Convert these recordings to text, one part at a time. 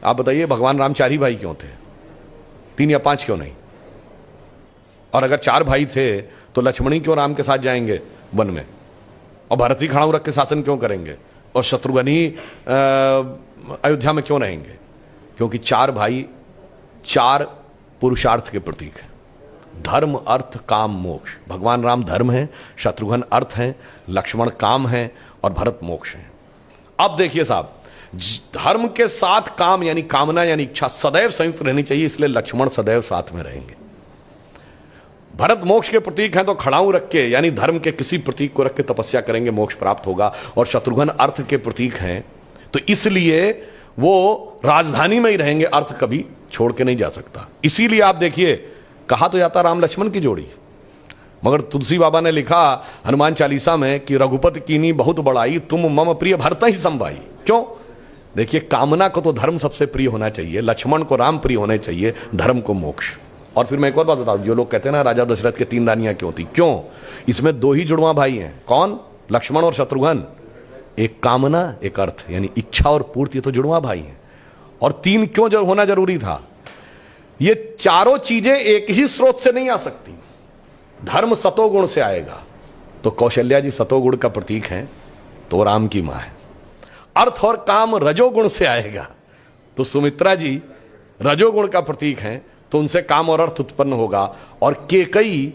आप बताइए भगवान राम 4 ही भाई क्यों थे, 3 या 5 क्यों नहीं? और अगर 4 भाई थे तो लक्ष्मण ही क्यों राम के साथ जाएंगे वन में, और भरत ही खड़ाऊ रख के शासन क्यों करेंगे, और शत्रुघ्न ही अयोध्या में क्यों रहेंगे? क्योंकि 4 भाई 4 पुरुषार्थ के प्रतीक हैं, धर्म अर्थ काम मोक्ष। भगवान राम धर्म है, शत्रुघ्न अर्थ है, लक्ष्मण काम है और भरत मोक्ष है। अब देखिए साहब, धर्म के साथ काम यानी कामना यानी इच्छा सदैव संयुक्त रहनी चाहिए, इसलिए लक्ष्मण सदैव साथ में रहेंगे। भरत मोक्ष के प्रतीक हैं तो खड़ाऊ रख के यानी धर्म के किसी प्रतीक को रख के तपस्या करेंगे, मोक्ष प्राप्त होगा। और शत्रुघ्न अर्थ के प्रतीक हैं तो इसलिए वो राजधानी में ही रहेंगे, अर्थ कभी छोड़ के नहीं जा सकता। इसीलिए आप देखिए कहा तो जाता राम लक्ष्मण की जोड़ी, मगर तुलसी बाबा ने लिखा हनुमान चालीसा में कि रघुपति कीनी बहुत बड़ाई, तुम मम प्रिय भरत ही संभाई। क्यों? देखिए कामना को तो धर्म सबसे प्रिय होना चाहिए, लक्ष्मण को राम प्रिय होने चाहिए, धर्म को मोक्ष। और फिर मैं एक और बात बताऊं, जो लोग कहते हैं ना राजा दशरथ के 3 रानियां क्यों थी, क्यों? इसमें 2 ही जुड़वा भाई हैं, कौन? लक्ष्मण और शत्रुघ्न। एक कामना एक अर्थ यानी इच्छा और पूर्ति, तो जुड़वा भाई हैं। और 3 क्यों जो होना जरूरी था? ये चारों चीजें एक ही स्रोत से नहीं आ सकती। धर्म सतोगुण से आएगा तो कौशल्या जी सतोगुण का प्रतीक हैं तो राम की मां है। अर्थ और काम रजोगुण से आएगा तो सुमित्रा जी रजोगुण का प्रतीक हैं तो उनसे काम और अर्थ उत्पन्न होगा। और केकई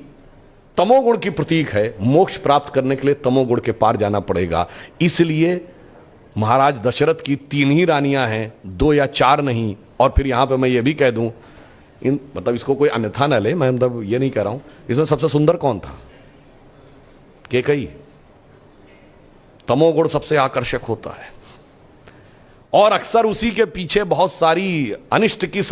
तमोगुण की प्रतीक है, मोक्ष प्राप्त करने के लिए तमोगुण के पार जाना पड़ेगा। इसलिए महाराज दशरथ की 3 ही रानियां हैं, 2 या 4 नहीं। और फिर यहां पे मैं ये भी कह दूं, मतलब इसको कोई अन्यथा न ले, मैं मतलब ये नहीं कह रहा हूं, इसमें सबसे सुंदर कौन था? केकई। तमोगुण सबसे आकर्षक होता है और अक्सर उसी के पीछे बहुत सारी अनिष्ट की